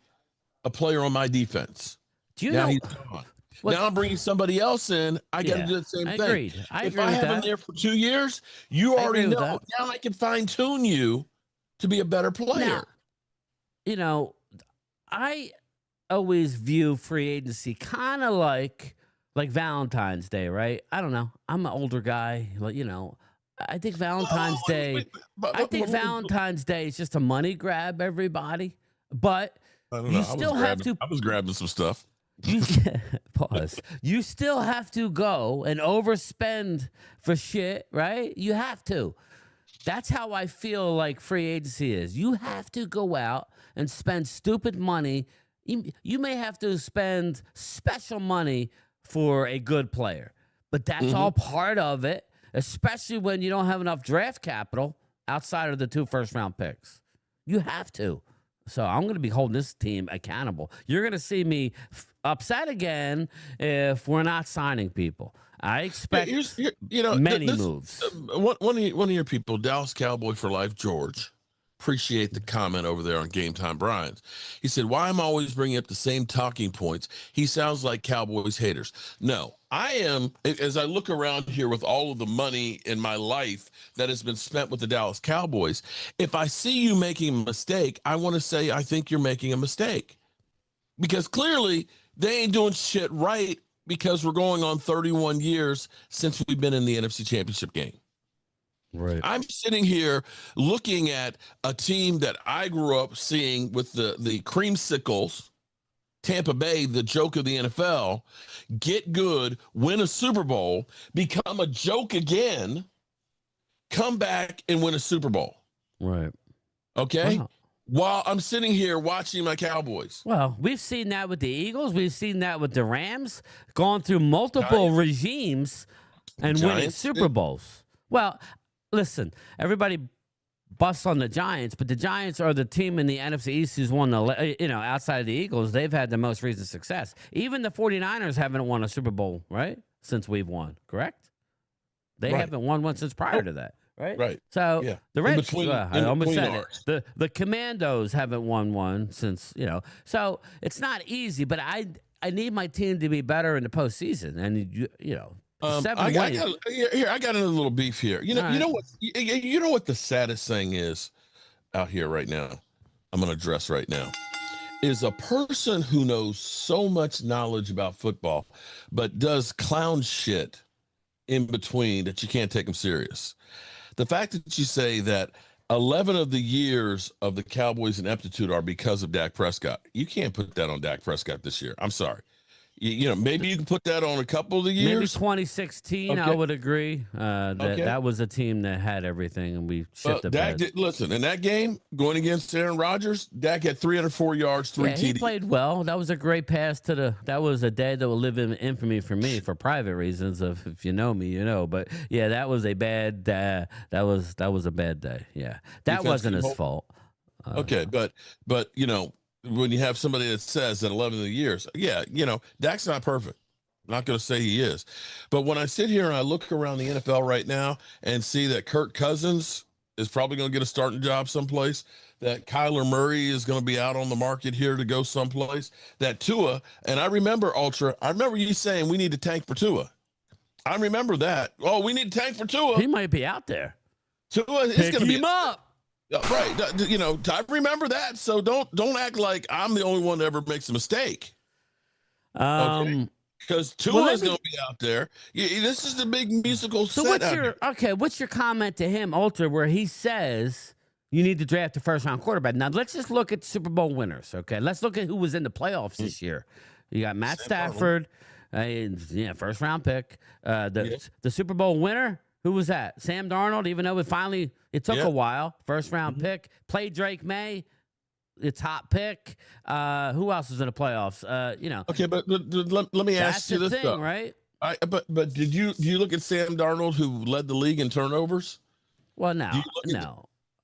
a player on my defense. Do you know? He's gone. Now I'm bringing somebody else in. I got to do the same thing. Agreed. If I have him there for 2 years, you already know. Now I can fine tune you to be a better player. Now, I always view free agency kind of like Valentine's Day, right? I don't know. I'm an older guy, I think Valentine's Day. Valentine's Day is just a money grab, everybody. But I don't know. I was grabbing some stuff. Pause. You still have to go and overspend for shit, right? You have to. That's how I feel like free agency is. You have to go out and spend stupid money. You may have to spend special money for a good player, but that's all part of it, especially when you don't have enough draft capital outside of the 2 first-round picks. You have to. So I'm going to be holding this team accountable. You're going to see me upset again if we're not signing people. I expect many moves. One of your people, Dallas Cowboy for Life, George, appreciate the comment over there on Game Time Brian's. He said, why I'm always bringing up the same talking points. He sounds like Cowboys haters. No, I am, as I look around here with all of the money in my life that has been spent with the Dallas Cowboys, if I see you making a mistake, I want to say, I think you're making a mistake. Because clearly they ain't doing shit right, because we're going on 31 years since we've been in the NFC Championship game. Right. I'm sitting here looking at a team that I grew up seeing with the creamsicles Tampa Bay, the joke of the NFL, get good, win a Super Bowl, become a joke again, come back and win a Super Bowl. Right. Okay? Wow. While I'm sitting here watching my Cowboys. Well, we've seen that with the Eagles. We've seen that with the Rams, gone through multiple regimes and winning Super Bowls. Well, listen, everybody busts on the Giants, but the Giants are the team in the NFC East who's won the, outside of the Eagles, they've had the most recent success. Even the 49ers haven't won a Super Bowl, right? Since we've won, correct? They haven't won one since prior to that. Right. So the Reds, I almost said it. The Commandos haven't won one since, So it's not easy, but I need my team to be better in the postseason. And I got a little beef here. You know what the saddest thing is out here right now. I'm going to address right now is a person who knows so much knowledge about football, but does clown shit in between that you can't take them serious. The fact that you say that 11 of the years of the Cowboys' ineptitude are because of Dak Prescott, you can't put that on Dak Prescott this year. I'm sorry. Maybe you can put that on a couple of the years. Maybe 2016, I would agree. That was a team that had everything, and we shit the bed. Listen, in that game, going against Aaron Rodgers, Dak had 304 yards, 3 TDs. He played well. That was a great pass that was a day that will live in infamy for me for private reasons. Of if you know me, you know. But yeah, that was a bad. That was a bad day. Yeah, that wasn't his fault. But when you have somebody that says that 11 of the years, Dak's not perfect. I'm not going to say he is. But when I sit here and I look around the NFL right now and see that Kirk Cousins is probably going to get a starting job someplace, that Kyler Murray is going to be out on the market here to go someplace, that Tua, and I remember you saying we need to tank for Tua. I remember that. Oh, we need to tank for Tua. He might be out there. Tua is going to be up. Right. I remember that. So don't act like I'm the only one that ever makes a mistake. Because Tua is going to be out there. This is the big musical set. What's your comment to him, Ultra, where he says you need to draft a first-round quarterback? Now, let's just look at Super Bowl winners, okay? Let's look at who was in the playoffs this year. You got Matt Stafford, first-round pick. The Super Bowl winner, who was that? Sam Darnold, even though it took a while. First-round pick. Played Drake May. The top pick. Who else was in the playoffs? Okay, but let me ask you this, thing, though. Right? But do you look at Sam Darnold, who led the league in turnovers? Well, no.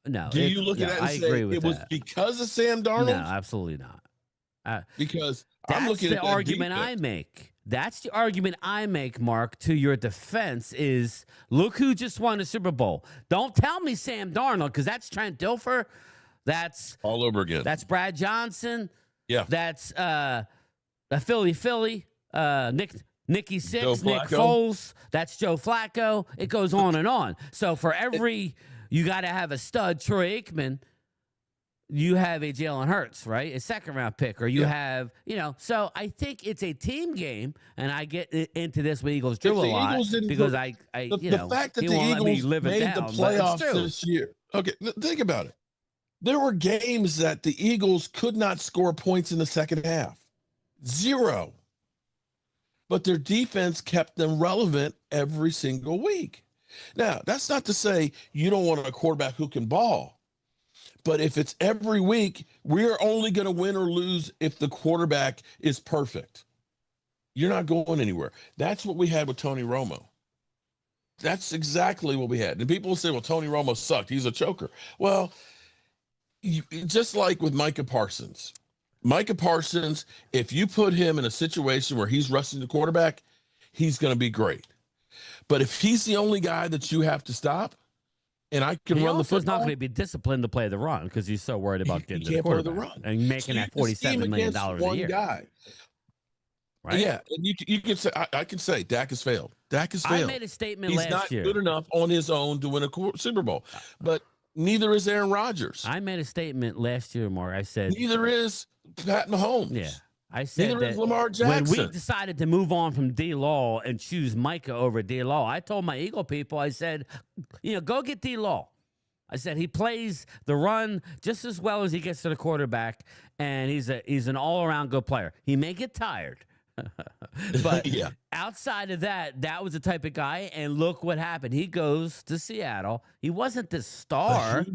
Do you look at that and say it was because of Sam Darnold? No, absolutely not. Because I'm looking at the argument I make. That's the argument I make, Mark, to your defense is, look who just won the Super Bowl. Don't tell me Sam Darnold, because that's Trent Dilfer. That's all over again. That's Brad Johnson. Yeah. That's Philly. Nicky Six, Nick Foles. That's Joe Flacco. It goes on and on. So for you got to have a stud, Troy Aikman. You have a Jalen Hurts, right? A second-round pick, or you have, So I think it's a team game, and I get into this with Eagles Drew a lot because the fact that the Eagles made the playoffs this year. Okay, think about it. There were games that the Eagles could not score points in the second half. 0. But their defense kept them relevant every single week. Now, that's not to say you don't want a quarterback who can ball. But if it's every week, we're only going to win or lose if the quarterback is perfect. You're not going anywhere. That's what we had with Tony Romo. That's exactly what we had. And people will say, well, Tony Romo sucked. He's a choker. Well, just like with Micah Parsons, if you put him in a situation where he's rushing the quarterback, he's going to be great. But if he's the only guy that you have to stop, and I can run the football, he's not going to be disciplined to play the run because he's so worried about getting the quarterback play the run and making that $47 million a year. Guy. Right? Yeah, and you can say I can say Dak has failed. Dak has failed. I made a statement He's last year. He's not good enough on his own to win a Super Bowl, but neither is Aaron Rodgers. I made a statement last year, Mark. I said neither is Pat Mahomes. Yeah. I said neither is Lamar Jackson. When we decided to move on from D-Law and choose Micah over D-Law, I told my Eagle people, I said, go get D-Law. I said he plays the run just as well as he gets to the quarterback, and he's an all-around good player. He may get tired, but Yeah. outside of that, that was the type of guy. And look what happened. He goes to Seattle. He wasn't the star.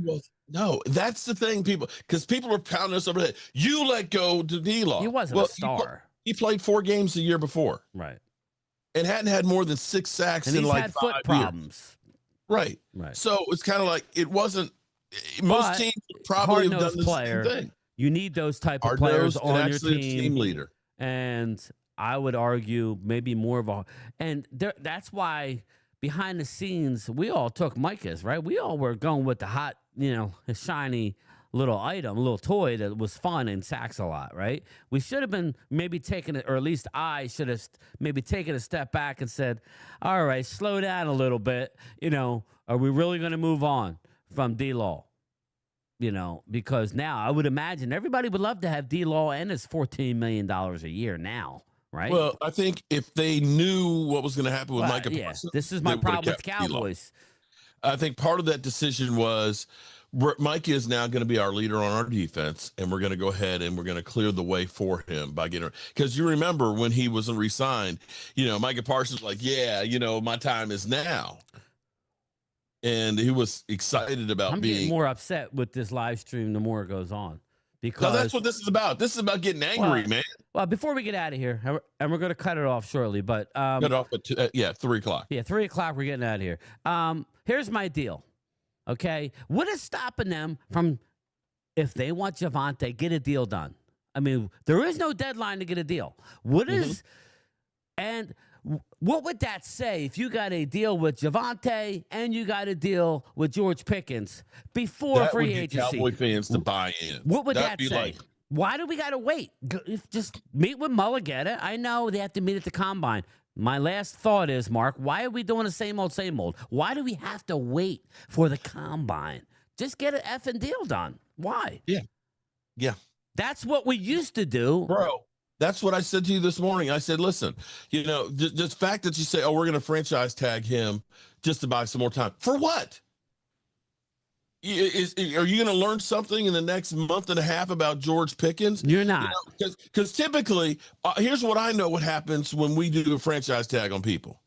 No, that's the thing, because people are pounding us over the head. You let go to D-Law. He wasn't a star. He played 4 games the year before. Right. And hadn't had more than 6 sacks And in he's like had 5 foot years. problems. Right. Right. So it's kind of like it wasn't. Most teams would probably have done the same thing. You need those type of players on your team. Leader. And I would argue maybe more of a. And that's why behind the scenes, we all took Micah's, right? We all were going with the hot, shiny little item, little toy that was fun and sacks a lot, right? We should have been maybe taking it, or at least I should have maybe taken a step back and said, all right, slow down a little bit. Are we really going to move on from D-Law? Because now I would imagine everybody would love to have D-Law and his $14 million a year now, right? Well, I think if they knew what was going to happen with Micah Parsons, this is my problem with the Cowboys. I think part of that decision was Micah is now going to be our leader on our defense, and we're going to go ahead and we're going to clear the way for him by getting, because you remember when he wasn't re-signed, Micah Parsons was like, yeah, my time is now. And he was excited about I'm getting more upset with this live stream the more it goes on. Because that's what this is about. This is about getting angry, man. Well, before we get out of here, and we're going to cut it off shortly, but cut it off at 3 o'clock. Yeah, 3 o'clock. We're getting out of here. Here's my deal. Okay, what is stopping them from, if they want Javonte, get a deal done? I mean, there is no deadline to get a deal. And what would that say if you got a deal with Javonte and you got a deal with George Pickens before free agency? Cowboy fans to buy in. What would that say? Why do we got to wait? Just meet with Mulligetta. I know they have to meet at the combine. My last thought is, Mark, why are we doing the same old, same old? Why do we have to wait for the combine? Just get an effing deal done. Why? Yeah. That's what we used to do. Bro, that's what I said to you this morning. I said, listen, the fact that you say, oh, we're going to franchise tag him just to buy some more time. For what? Are you going to learn something in the next month and a half about George Pickens? You're not. Because typically, here's what I know what happens when we do a franchise tag on people.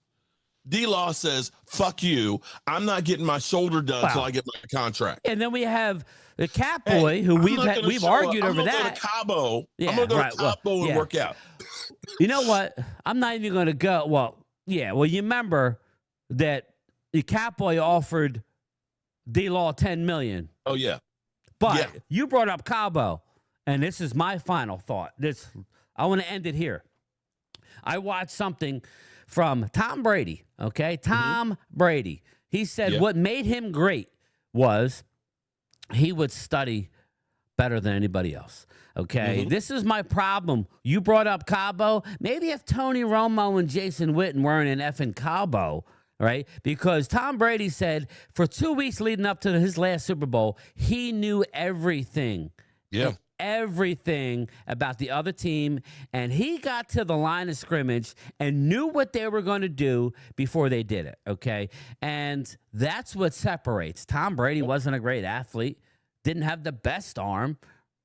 D-Law says, fuck you. I'm not getting my shoulder done until I get my contract. And then we have the Catboy, who we've argued over that. I'm going to Cabo. I'm going to go to Cabo and work out. You know what? I'm not even going to go. Well, you remember that the Catboy offered D-Law $10 million. Oh, yeah. But you brought up Cabo, and this is my final thought. I want to end it here. I watched something from Tom Brady, okay? Tom Brady. He said what made him great was he would study better than anybody else, okay? This is my problem. You brought up Cabo. Maybe if Tony Romo and Jason Witten weren't in effing Cabo, right? Because Tom Brady said for 2 weeks leading up to his last Super Bowl, he knew everything. Yeah. Everything about the other team, and he got to the line of scrimmage and knew what they were going to do before they did it, okay? And that's what separates. Tom Brady wasn't a great athlete, didn't have the best arm,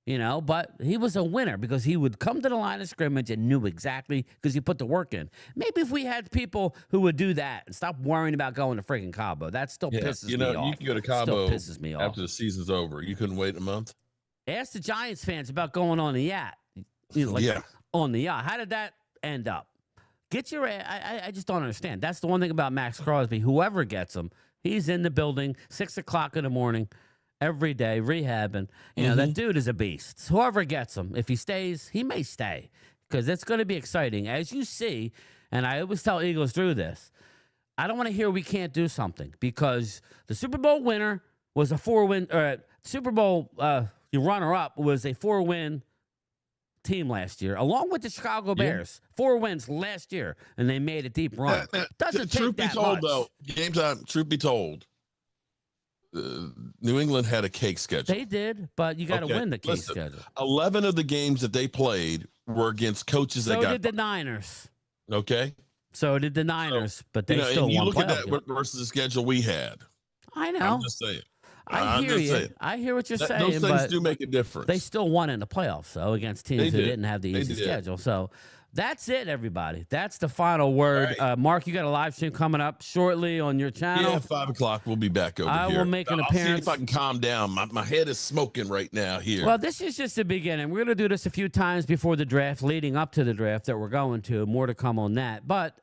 but he was a winner because he would come to the line of scrimmage and knew exactly because he put the work in. Maybe if we had people who would do that and stop worrying about going to freaking Cabo, that still pisses me off. You can go to Cabo still pisses me off. After the season's over. You couldn't wait a month? Ask the Giants fans about going on the yacht. On the yacht. How did that end up? I just don't understand. That's the one thing about Max Crosby. Whoever gets him, he's in the building 6 o'clock in the morning every day rehabbing. That dude is a beast. Whoever gets him, if he stays, he may stay because it's going to be exciting. As you see, and I always tell Eagles through this, I don't want to hear we can't do something because the Super Bowl winner was a 4-win Super Bowl the runner-up was a 4-win team last year, along with the Chicago Bears. 4 wins last year, and they made a deep run. Doesn't take that much. Though, game time, truth be told, New England had a cake schedule. They did, but you got to win the cake schedule. 11 of the games that they played were against coaches that got. So did the Niners. Okay. So did the Niners, but they still won. You look at that versus the schedule we had. I know. I'm just saying. I hear you. Saying. I hear what you're saying. Those things but do make a difference. they still won in the playoffs, though, against teams who didn't have the easy did. schedule. So that's it, everybody. That's the final word. Right. Mark, you got a live stream coming up shortly on your channel. Yeah, 5 o'clock. We'll be back over here. I will make an appearance. I'll see if I can calm down. My head is smoking right now here. Well, this is just the beginning. We're going to do this a few times before the draft, leading up to the draft that we're going to. More to come on that. But,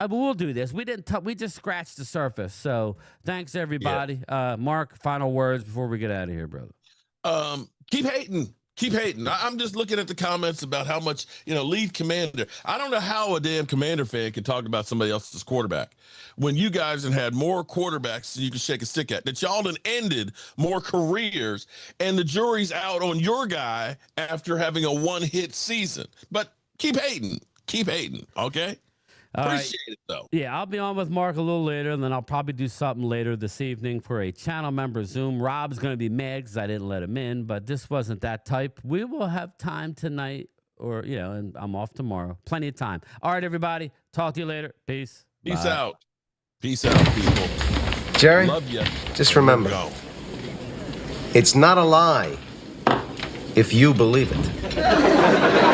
we'll do this. We just scratched the surface. So thanks, everybody. Yeah. Mark, final words before we get out of here, brother. Keep hating. Keep hating. I'm just looking at the comments about how much, lead commander. I don't know how a damn Commander fan can talk about somebody else's quarterback when you guys have had more quarterbacks than you can shake a stick at, that y'all done ended more careers, and the jury's out on your guy after having a one-hit season. But keep hating. Keep hating, okay? Appreciate it, though. Yeah, I'll be on with Mark a little later, and then I'll probably do something later this evening for a channel member Zoom. Rob's going to be mad because I didn't let him in, but this wasn't that type. We will have time tonight, and I'm off tomorrow. Plenty of time. All right, everybody. Talk to you later. Peace. Peace Bye. out. Peace out, people. Jerry, love you. Just remember, it's not a lie if you believe it.